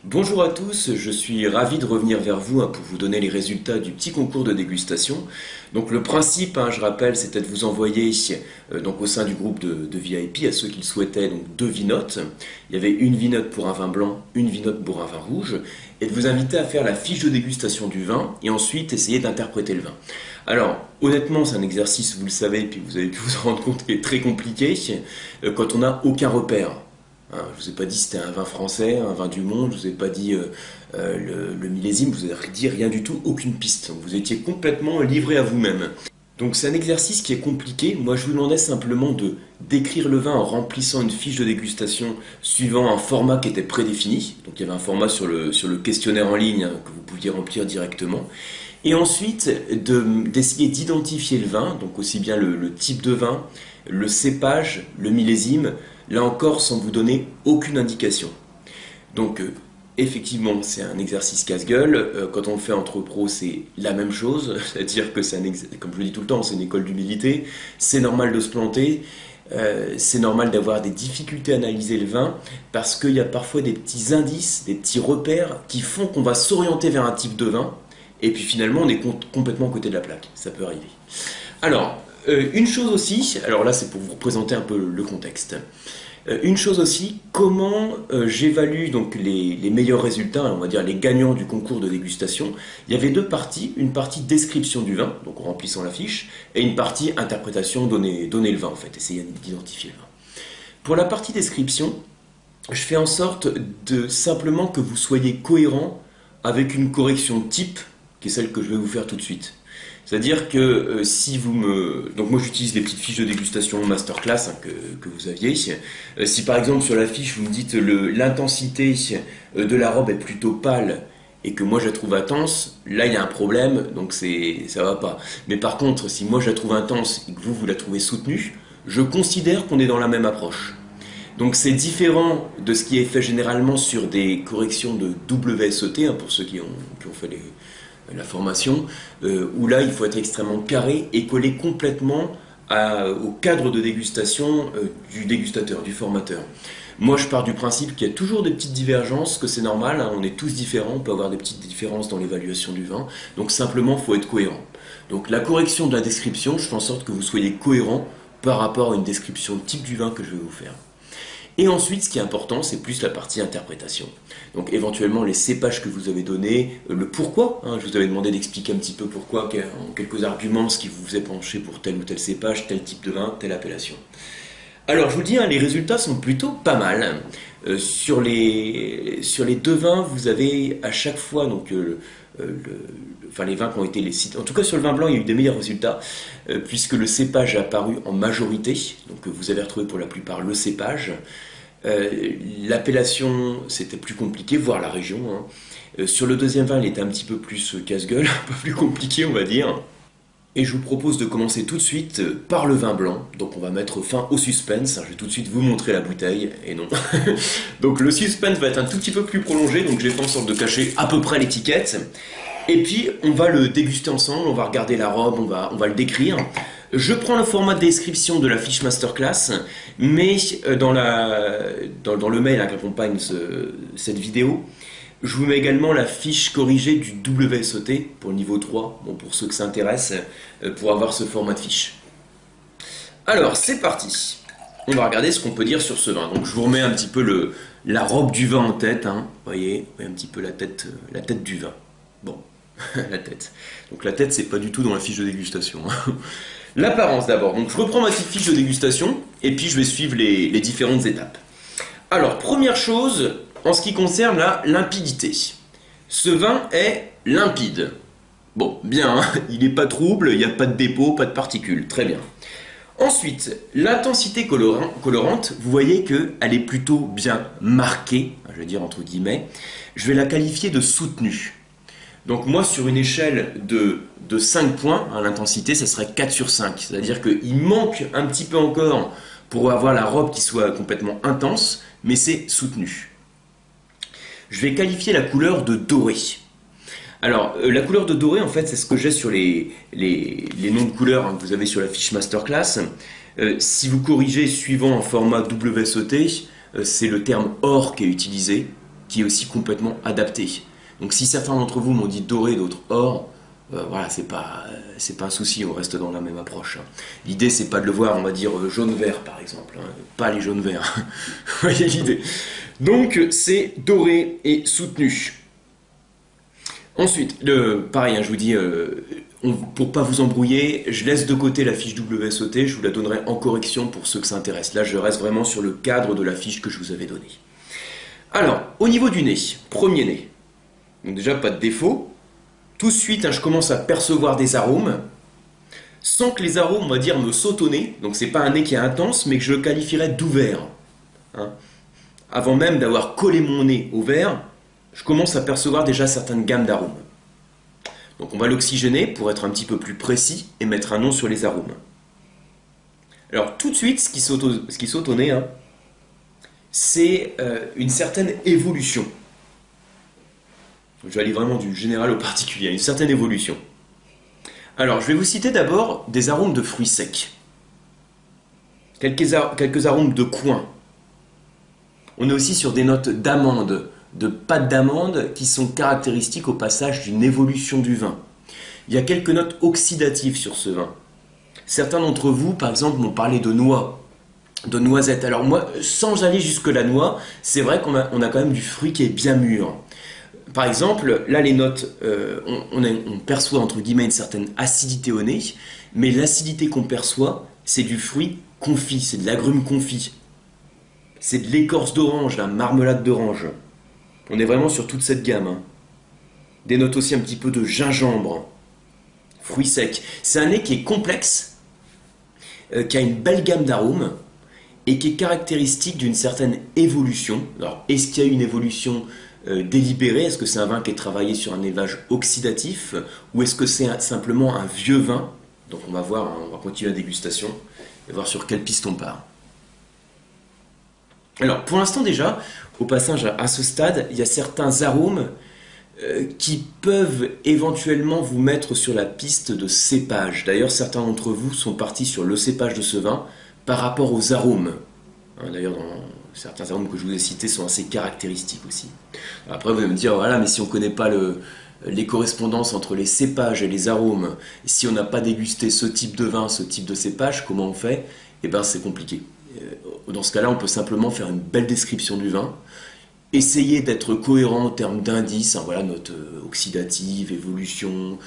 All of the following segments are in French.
Bonjour à tous, je suis ravi de revenir vers vous pour vous donner les résultats du petit concours de dégustation. Donc le principe, je rappelle, c'était de vous envoyer donc au sein du groupe de VIP à ceux qui le souhaitaient donc deux vinotes. Il y avait une vinote pour un vin blanc, une vinote pour un vin rouge, et de vous inviter à faire la fiche de dégustation du vin et ensuite essayer d'interpréter le vin. Alors honnêtement, c'est un exercice, vous le savez, puis vous avez pu vous en rendre compte, qui est très compliqué quand on n'a aucun repère. Je ne vous ai pas dit si c'était un vin français, un vin du monde, je ne vous ai pas dit le millésime, je ne vous ai dit rien du tout, aucune piste. Donc vous étiez complètement livré à vous-même. Donc c'est un exercice qui est compliqué. Moi je vous demandais simplement de décrire le vin en remplissant une fiche de dégustation suivant un format qui était prédéfini. Donc il y avait un format sur le questionnaire en ligne que vous pouviez remplir directement. Et ensuite d'essayer d'identifier le vin, donc aussi bien le type de vin, le cépage, le millésime, là encore sans vous donner aucune indication. Donc effectivement c'est un exercice casse-gueule, quand on le fait entre pros c'est la même chose, c'est-à-dire que comme je le dis tout le temps, c'est une école d'humilité, c'est normal de se planter, c'est normal d'avoir des difficultés à analyser le vin, parce qu'il y a parfois des petits indices, des petits repères qui font qu'on va s'orienter vers un type de vin, et puis finalement on est complètement à côté de la plaque, ça peut arriver. Alors, une chose aussi, alors là c'est pour vous représenter un peu le contexte. Une chose aussi, comment j'évalue donc les meilleurs résultats, on va dire les gagnants du concours de dégustation. Il y avait deux parties, une partie description du vin, donc en remplissant la fiche, et une partie interprétation, donner le vin en fait, essayer d'identifier le vin. Pour la partie description, je fais en sorte de simplement que vous soyez cohérent avec une correction type, qui est celle que je vais vous faire tout de suite. C'est-à-dire que si vous me... Donc moi j'utilise les petites fiches de dégustation masterclass que vous aviez. Si par exemple sur la fiche vous me dites l'intensité de la robe est plutôt pâle et que moi je la trouve intense, là il y a un problème, donc ça va pas. Mais par contre, si moi je la trouve intense et que vous la trouvez soutenue, je considère qu'on est dans la même approche. Donc c'est différent de ce qui est fait généralement sur des corrections de WSET, pour ceux qui ont fait la formation, où là il faut être extrêmement carré et coller complètement au cadre de dégustation du dégustateur, du formateur. Moi je pars du principe qu'il y a toujours des petites divergences, que c'est normal, on est tous différents, on peut avoir des petites différences dans l'évaluation du vin, donc simplement il faut être cohérent. Donc la correction de la description, je fais en sorte que vous soyez cohérent par rapport à une description type du vin que je vais vous faire. Et ensuite, ce qui est important, c'est plus la partie interprétation. Donc éventuellement les cépages que vous avez donnés, le pourquoi, je vous avais demandé d'expliquer un petit peu pourquoi, en quelques arguments, ce qui vous faisait pencher pour tel ou tel cépage, tel type de vin, telle appellation. Alors je vous le dis, les résultats sont plutôt pas mal. Sur les deux vins, vous avez à chaque fois donc les vins qui ont été les cités. En tout cas sur le vin blanc, il y a eu des meilleurs résultats puisque le cépage est apparu en majorité. Donc vous avez retrouvé pour la plupart le cépage. L'appellation, c'était plus compliqué, voire la région. Sur le deuxième vin, il était un petit peu plus casse-gueule, un peu plus compliqué, on va dire. Et je vous propose de commencer tout de suite par le vin blanc. Donc on va mettre fin au suspense. Je vais tout de suite vous montrer la bouteille, et non. Donc le suspense va être un tout petit peu plus prolongé, donc j'ai fait en sorte de cacher à peu près l'étiquette. Et puis on va le déguster ensemble, on va regarder la robe, on va le décrire. Je prends le format de description de la fiche masterclass, mais dans le mail qui accompagne cette vidéo, je vous mets également la fiche corrigée du WSET pour le niveau 3, pour ceux que ça intéresse, pour avoir ce format de fiche. Alors, c'est parti. On va regarder ce qu'on peut dire sur ce vin. Donc, je vous remets un petit peu la robe du vin en tête. Vous voyez un petit peu la tête du vin. Bon, la tête. Donc, la tête, c'est pas du tout dans la fiche de dégustation. L'apparence d'abord. Donc, je reprends ma petite fiche de dégustation et puis je vais suivre les différentes étapes. Alors, première chose, en ce qui concerne la limpidité. Ce vin est limpide. Bon, bien, il n'est pas trouble, il n'y a pas de dépôt, pas de particules, très bien. Ensuite, l'intensité colorante, vous voyez qu'elle est plutôt bien marquée, je vais dire entre guillemets. Je vais la qualifier de soutenue. Donc moi, sur une échelle de 5 points, l'intensité, ça serait 4 sur 5. C'est-à-dire qu'il manque un petit peu encore pour avoir la robe qui soit complètement intense, mais c'est soutenu. Je vais qualifier la couleur de doré. Alors, la couleur de doré, en fait, c'est ce que j'ai sur les noms de couleurs que vous avez sur la fiche masterclass. Si vous corrigez suivant un format WSET, c'est le terme or qui est utilisé, qui est aussi complètement adapté. Donc si certains d'entre vous m'ont dit doré, d'autres or, voilà, c'est pas un souci, on reste dans la même approche. Hein. L'idée, c'est pas de le voir, on va dire jaune-vert par exemple, hein, pas les jaunes-verts. Vous voyez l'idée. Donc c'est doré et soutenu. Ensuite, pareil, hein, je vous dis, pour pas vous embrouiller, je laisse de côté la fiche WSOT, je vous la donnerai en correction pour ceux que ça intéresse. Là, je reste vraiment sur le cadre de la fiche que je vous avais donnée. Alors, au niveau du nez, premier nez. Donc déjà, pas de défaut. Tout de suite, hein, je commence à percevoir des arômes, sans que les arômes, on va dire, me sautent au nez. Donc c'est pas un nez qui est intense, mais que je le qualifierais d'ouvert. Hein. Avant même d'avoir collé mon nez au verre, je commence à percevoir déjà certaines gammes d'arômes. Donc on va l'oxygéner pour être un petit peu plus précis et mettre un nom sur les arômes. Alors tout de suite, ce qui saute au nez, hein, c'est une certaine évolution. Je vais aller vraiment du général au particulier, une certaine évolution. Alors je vais vous citer d'abord des arômes de fruits secs. Quelques arômes de coin. On est aussi sur des notes d'amande, de pâte d'amande qui sont caractéristiques au passage d'une évolution du vin. Il y a quelques notes oxydatives sur ce vin. Certains d'entre vous, par exemple, m'ont parlé de noix, de noisettes. Alors moi, sans aller jusque la noix, c'est vrai qu'on a quand même du fruit qui est bien mûr. Par exemple, là les notes, on perçoit entre guillemets une certaine acidité au nez, mais l'acidité qu'on perçoit, c'est du fruit confit, c'est de l'agrume confit. C'est de l'écorce d'orange, la marmelade d'orange. On est vraiment sur toute cette gamme. Hein. Des notes aussi un petit peu de gingembre, fruits secs. C'est un nez qui est complexe, qui a une belle gamme d'arômes et qui est caractéristique d'une certaine évolution. Alors, est-ce qu'il y a une évolution délibérée? Est-ce que c'est un vin qui est travaillé sur un élevage oxydatif ou est-ce que c'est simplement un vieux vin? Donc on va voir, hein, on va continuer la dégustation et voir sur quelle piste on part. Alors, pour l'instant déjà, au passage à ce stade, il y a certains arômes qui peuvent éventuellement vous mettre sur la piste de cépage. D'ailleurs, certains d'entre vous sont partis sur le cépage de ce vin par rapport aux arômes. Hein, d'ailleurs, certains arômes que je vous ai cités sont assez caractéristiques aussi. Après, vous allez me dire, voilà, mais si on ne connaît pas les correspondances entre les cépages et les arômes, si on n'a pas dégusté ce type de vin, ce type de cépage, comment on fait? Eh bien, c'est compliqué. Dans ce cas-là, on peut simplement faire une belle description du vin, essayer d'être cohérent en termes d'indices, hein, voilà, note oxydative, évolution,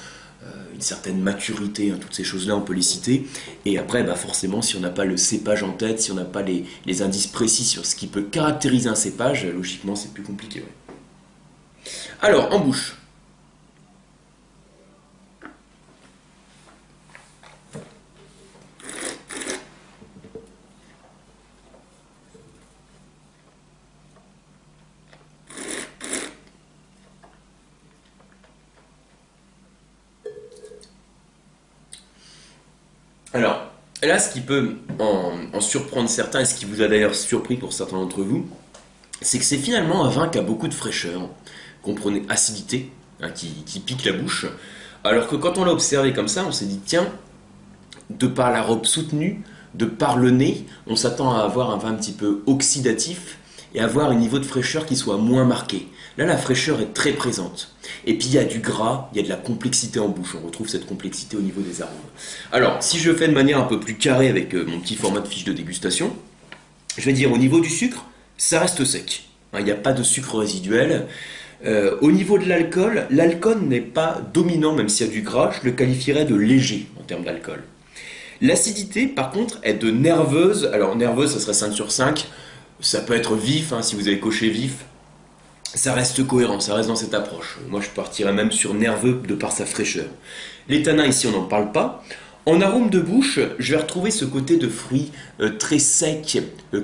une certaine maturité, hein, toutes ces choses-là, on peut les citer. Et après, bah forcément, si on n'a pas le cépage en tête, si on n'a pas les indices précis sur ce qui peut caractériser un cépage, logiquement, c'est plus compliqué. Ouais. Alors, en bouche. Alors, là, ce qui peut en surprendre certains, et ce qui vous a d'ailleurs surpris pour certains d'entre vous, c'est que c'est finalement un vin qui a beaucoup de fraîcheur, comprenez acidité, hein, qui pique la bouche, alors que quand on l'a observé comme ça, on s'est dit, tiens, de par la robe soutenue, de par le nez, on s'attend à avoir un vin un petit peu oxydatif et avoir un niveau de fraîcheur qui soit moins marqué. Là, la fraîcheur est très présente. Et puis, il y a du gras, il y a de la complexité en bouche. On retrouve cette complexité au niveau des arômes. Alors, si je fais de manière un peu plus carrée avec mon petit format de fiche de dégustation, je vais dire au niveau du sucre, ça reste sec. Hein, il n'y a pas de sucre résiduel. Au niveau de l'alcool, l'alcool n'est pas dominant, même s'il y a du gras, je le qualifierais de léger en termes d'alcool. L'acidité, par contre, est de nerveuse. Alors, nerveuse, ça serait 5 sur 5. Ça peut être vif, hein, si vous avez coché vif. Ça reste cohérent, ça reste dans cette approche. Moi, je partirais même sur nerveux de par sa fraîcheur. Les tanins, ici, on n'en parle pas. En arôme de bouche, je vais retrouver ce côté de fruits très sec,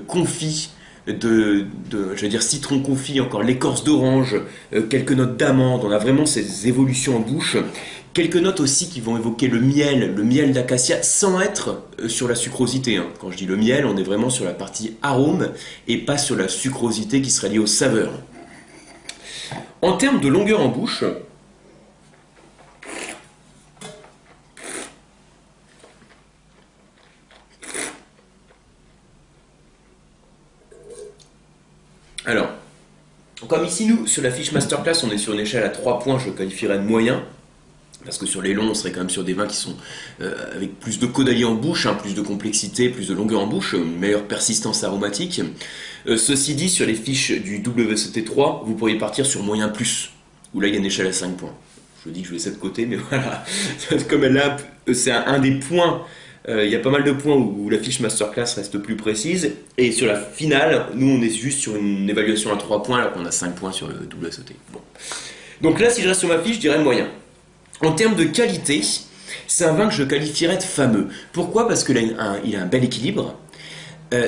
confit, je vais dire citron confit, encore l'écorce d'orange, quelques notes d'amande. On a vraiment ces évolutions en bouche. Quelques notes aussi qui vont évoquer le miel d'acacia, sans être sur la sucrosité. Hein. Quand je dis le miel, on est vraiment sur la partie arôme et pas sur la sucrosité qui serait liée aux saveurs. En termes de longueur en bouche, alors, comme ici, nous, sur la fiche masterclass, on est sur une échelle à 3 points, je qualifierais de moyen. Parce que sur les longs, on serait quand même sur des vins qui sont avec plus de caudalie en bouche, hein, plus de complexité, plus de longueur en bouche, une meilleure persistance aromatique. Ceci dit, sur les fiches du WSET3, vous pourriez partir sur moyen plus, où là il y a une échelle à 5 points. Je dis que je laisse ça de côté, mais voilà. Comme elle a, c'est un des points, il y a pas mal de points où la fiche masterclass reste plus précise. Et sur la finale, nous on est juste sur une évaluation à 3 points, alors qu'on a 5 points sur le WSET. Bon. Donc là, si je reste sur ma fiche, je dirais moyen. En termes de qualité, c'est un vin que je qualifierais de fameux. Pourquoi? Parce qu'il a un bel équilibre,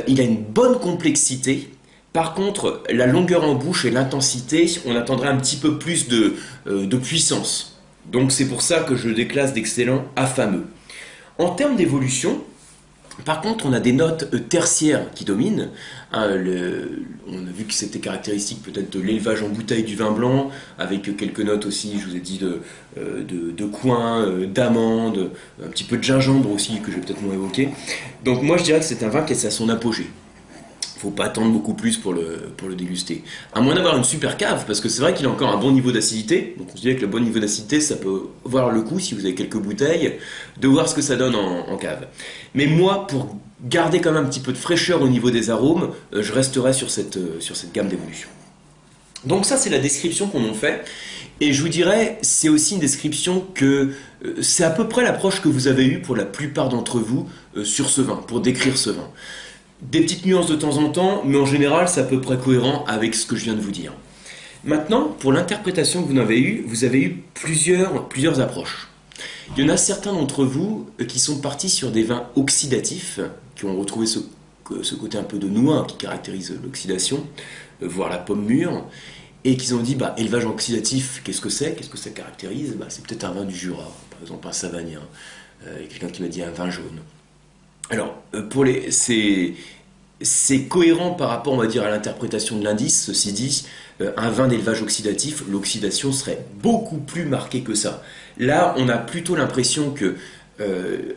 il a une bonne complexité. Par contre, la longueur en bouche et l'intensité, on attendrait un petit peu plus de puissance. Donc c'est pour ça que je le déclasse d'excellent à fameux. En termes d'évolution, par contre, on a des notes tertiaires qui dominent. Hein, on a vu que c'était caractéristique peut-être de l'élevage en bouteille du vin blanc, avec quelques notes aussi, je vous ai dit, de coin, d'amande, un petit peu de gingembre aussi, que je vais peut-être moins évoquer. Donc moi, je dirais que c'est un vin qui est à son apogée. Faut pas attendre beaucoup plus pour le déguster. À moins d'avoir une super cave, parce que c'est vrai qu'il a encore un bon niveau d'acidité. Donc on se dit que le bon niveau d'acidité, ça peut valoir le coup, si vous avez quelques bouteilles, de voir ce que ça donne en cave. Mais moi, pour garder quand même un petit peu de fraîcheur au niveau des arômes, je resterai sur cette gamme d'évolution. Donc ça, c'est la description qu'on en fait. Et je vous dirais, c'est aussi une description que c'est à peu près l'approche que vous avez eue pour la plupart d'entre vous sur ce vin, pour décrire ce vin. Des petites nuances de temps en temps, mais en général, c'est à peu près cohérent avec ce que je viens de vous dire. Maintenant, pour l'interprétation que vous avez eu plusieurs approches. Il y en a certains d'entre vous qui sont partis sur des vins oxydatifs, qui ont retrouvé ce côté un peu de noix qui caractérise l'oxydation, voire la pomme mûre, et qui ont dit, élevage oxydatif, qu'est-ce que c'est? Qu'est-ce que ça caractérise? C'est peut-être un vin du Jura, par exemple un Savagnin. Il y a quelqu'un qui m'a dit un vin jaune. Alors, c'est cohérent par rapport, on va dire, à l'interprétation de l'indice. Ceci dit, un vin d'élevage oxydatif, l'oxydation serait beaucoup plus marquée que ça. Là, on a plutôt l'impression que...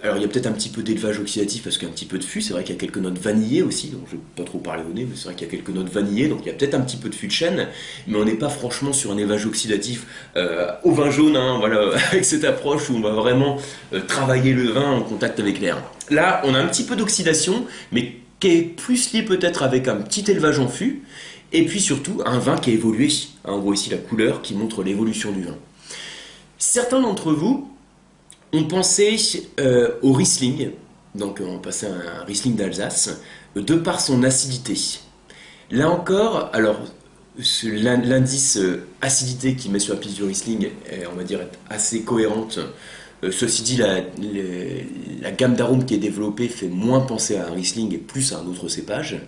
alors, il y a peut-être un petit peu d'élevage oxydatif parce qu'il y a un petit peu de fût. C'est vrai qu'il y a quelques notes vanillées aussi, donc je ne vais pas trop parler au nez, mais c'est vrai qu'il y a quelques notes vanillées, donc il y a peut-être un petit peu de fût de chêne, mais on n'est pas franchement sur un élevage oxydatif au vin jaune, hein, voilà, avec cette approche où on va vraiment travailler le vin en contact avec l'air. Là, on a un petit peu d'oxydation, mais qui est plus lié peut-être avec un petit élevage en fût, et puis surtout un vin qui a évolué. On voit ici la couleur qui montre l'évolution du vin. Certains d'entre vous ont pensé au Riesling, donc on passait à un Riesling d'Alsace, de par son acidité. Là encore, alors l'indice acidité qui met sur la piste du Riesling est, on va dire, assez cohérente. Ceci dit, la gamme d'arômes qui est développée fait moins penser à un Riesling et plus à un autre cépage.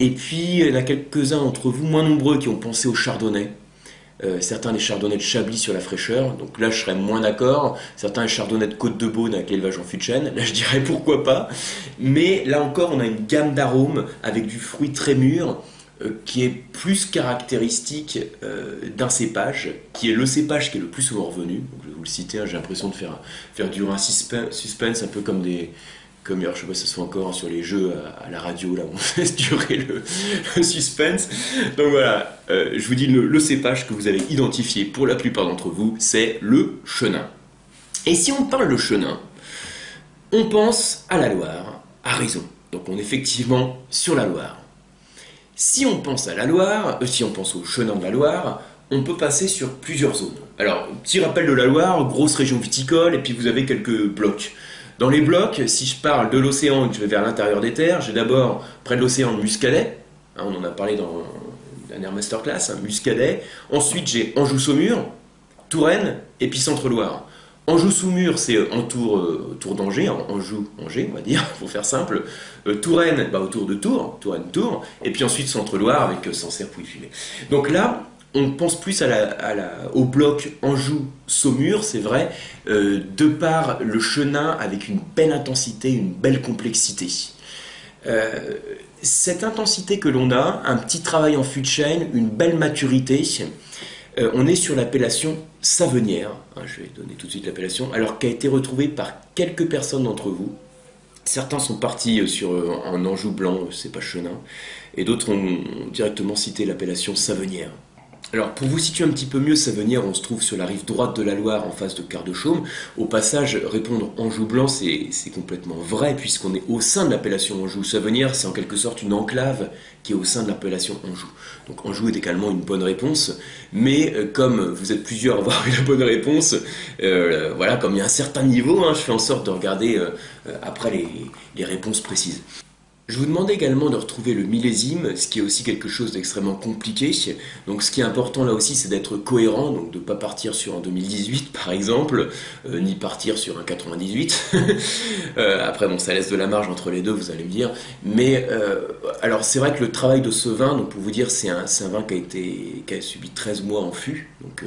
Et puis, il y en a quelques-uns d'entre vous, moins nombreux, qui ont pensé au Chardonnay. Certains les Chardonnays de Chablis sur la fraîcheur, donc là je serais moins d'accord. Certains les Chardonnays de Côte-de-Beaune avec l'élevage en fût de chêne, là je dirais pourquoi pas. Mais là encore, on a une gamme d'arômes avec du fruit très mûr, qui est plus caractéristique d'un cépage, qui est le cépage qui est le plus souvent revenu. Donc, je vais vous le citer, hein, j'ai l'impression de faire durer un suspense, un peu comme comme je sais pas si ça se fait encore sur les jeux à la radio, là, on fait durer le suspense. Donc voilà, je vous dis le cépage que vous avez identifié pour la plupart d'entre vous, c'est le Chenin. Et si on parle de Chenin, on pense à la Loire, à raison. Donc on est effectivement sur la Loire. Si on pense à la Loire, si on pense au Chenin de la Loire, on peut passer sur plusieurs zones. Alors, petit rappel de la Loire, grosse région viticole, et puis vous avez quelques blocs. Dans les blocs, si je parle de l'océan et que je vais vers l'intérieur des terres, j'ai d'abord, près de l'océan, le Muscadet. Hein, on en a parlé dans la dernière masterclass, hein, Muscadet. Ensuite, j'ai Anjou-Saumur, Touraine, et puis Centre-Loire. Anjou-Saumur, c'est autour d'Angers, Anjou-Angers, on va dire, pour faire simple. Touraine, autour de Tours, Touraine-Tours. Et puis ensuite Centre-Loire avec Sancerre, Pouilly-Fumé. Donc là, on pense plus au bloc Anjou-Saumur, c'est vrai, de par le Chenin avec une belle intensité, une belle complexité. Cette intensité que l'on a, un petit travail en fût de chêne, une belle maturité, on est sur l'appellation Savenière, hein, je vais donner tout de suite l'appellation, alors qui a été retrouvée par quelques personnes d'entre vous. Certains sont partis sur un Anjou blanc, c'est pas Chenin, et d'autres ont directement cité l'appellation Savenière. Alors, pour vous situer un petit peu mieux, Savenière, on se trouve sur la rive droite de la Loire, en face de Quart-de-Chaume. Au passage, répondre Anjou blanc, c'est complètement vrai, puisqu'on est au sein de l'appellation Anjou. Savenière, c'est en quelque sorte une enclave qui est au sein de l'appellation Anjou. Donc Anjou est également une bonne réponse, mais comme vous êtes plusieurs à avoir eu la bonne réponse, voilà, comme il y a un certain niveau, hein, je fais en sorte de regarder après les réponses précises. Je vous demandais également de retrouver le millésime, ce qui est aussi quelque chose d'extrêmement compliqué. Donc ce qui est important là aussi, c'est d'être cohérent, donc de ne pas partir sur un 2018 par exemple, ni partir sur un 98. Après bon, ça laisse de la marge entre les deux, vous allez me dire. Mais alors c'est vrai que le travail de ce vin, donc pour vous dire, c'est un vin qui a subi 13 mois en fût, donc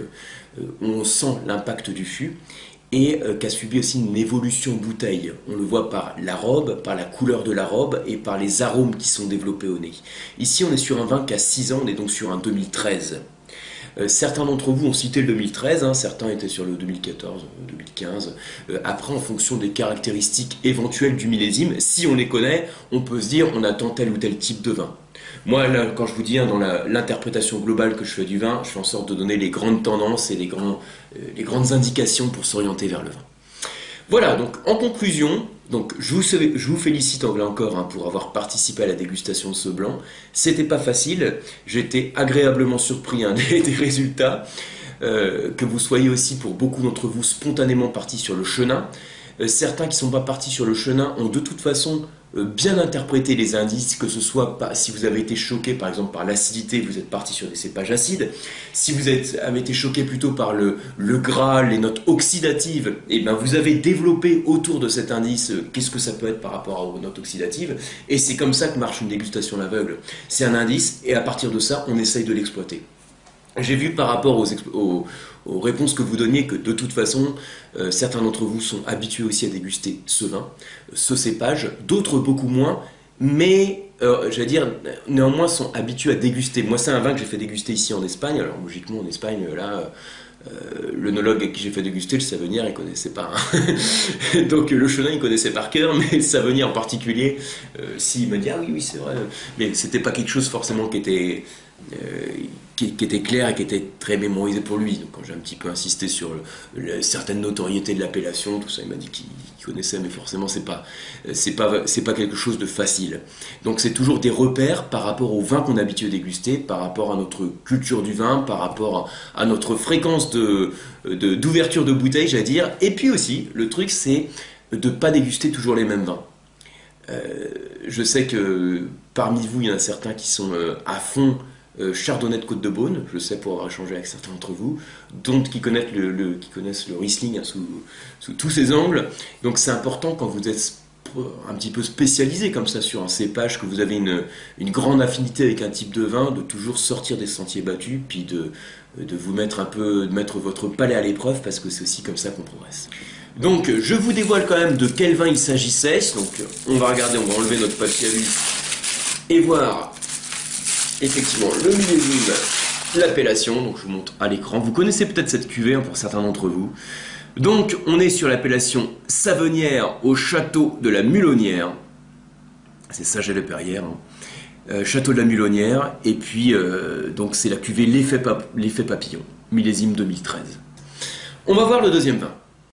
on sent l'impact du fût et qui a subi aussi une évolution bouteille. On le voit par la robe, par la couleur de la robe et par les arômes qui sont développés au nez. Ici, on est sur un vin qui a 6 ans, on est donc sur un 2013. Certains d'entre vous ont cité le 2013, hein, certains étaient sur le 2014, 2015. Après, en fonction des caractéristiques éventuelles du millésime, si on les connaît, on peut se dire on attend tel ou tel type de vin. Moi, là, quand je vous dis, hein, dans l'interprétation globale que je fais du vin, je fais en sorte de donner les grandes tendances et les grandes indications pour s'orienter vers le vin. Voilà, donc en conclusion, donc, je vous félicite là encore hein, pour avoir participé à la dégustation de ce blanc. C'était pas facile, j'étais agréablement surpris hein, des résultats. Que vous soyez aussi pour beaucoup d'entre vous spontanément partis sur le chenin. Certains qui ne sont pas partis sur le chenin ont de toute façon bien interprété les indices, que ce soit si vous avez été choqué par exemple par l'acidité, vous êtes parti sur des cépages acides. Si vous avez été choqué plutôt par le gras, les notes oxydatives, et ben vous avez développé autour de cet indice qu'est-ce que ça peut être par rapport aux notes oxydatives. Et c'est comme ça que marche une dégustation à l'aveugle. C'est un indice et à partir de ça, on essaye de l'exploiter. J'ai vu par rapport aux réponses que vous donniez que de toute façon, certains d'entre vous sont habitués aussi à déguster ce vin, ce cépage, d'autres beaucoup moins, mais j'allais dire, néanmoins sont habitués à déguster. Moi, c'est un vin que j'ai fait déguster ici en Espagne, alors logiquement en Espagne, là... l'œnologue à qui j'ai fait déguster, le Savenière, il connaissait pas. Hein. Donc le chenin, il connaissait par cœur, mais le Savenière en particulier, s'il me dit ah oui, oui, c'est vrai, mais c'était pas quelque chose forcément qui était clair et qui était très mémorisé pour lui. Donc quand j'ai un petit peu insisté sur certaines notoriétés de l'appellation, tout ça, il m'a dit qu'il connaissait, mais forcément c'est pas quelque chose de facile. Donc c'est toujours des repères par rapport au vin qu'on est habitué à déguster, par rapport à notre culture du vin, par rapport à notre fréquence d'ouverture de bouteille, j'allais dire. Et puis aussi, le truc c'est de ne pas déguster toujours les mêmes vins. Je sais que parmi vous, il y en a certains qui sont à fond Chardonnay de Côte-de-Beaune, je sais pour avoir échangé avec certains d'entre vous, d'autres qui connaissent qui connaissent le Riesling hein, sous tous ses angles. Donc c'est important quand vous êtes un petit peu spécialisé comme ça sur un cépage, que vous avez une grande affinité avec un type de vin, de toujours sortir des sentiers battus, puis de vous mettre de mettre votre palais à l'épreuve, parce que c'est aussi comme ça qu'on progresse. Donc je vous dévoile quand même de quel vin il s'agissait. Donc on va regarder, on va enlever notre papier à huile et voir effectivement le millésime, l'appellation. Donc je vous montre à l'écran. Vous connaissez peut-être cette cuvée hein, pour certains d'entre vous. Donc on est sur l'appellation Savenière au château de la Mulonnière. C'est Saget-le-Perrière. Hein. Château de la Mulonnière. Et puis donc c'est la cuvée l'effet papillon, millésime 2013. On va voir le deuxième vin.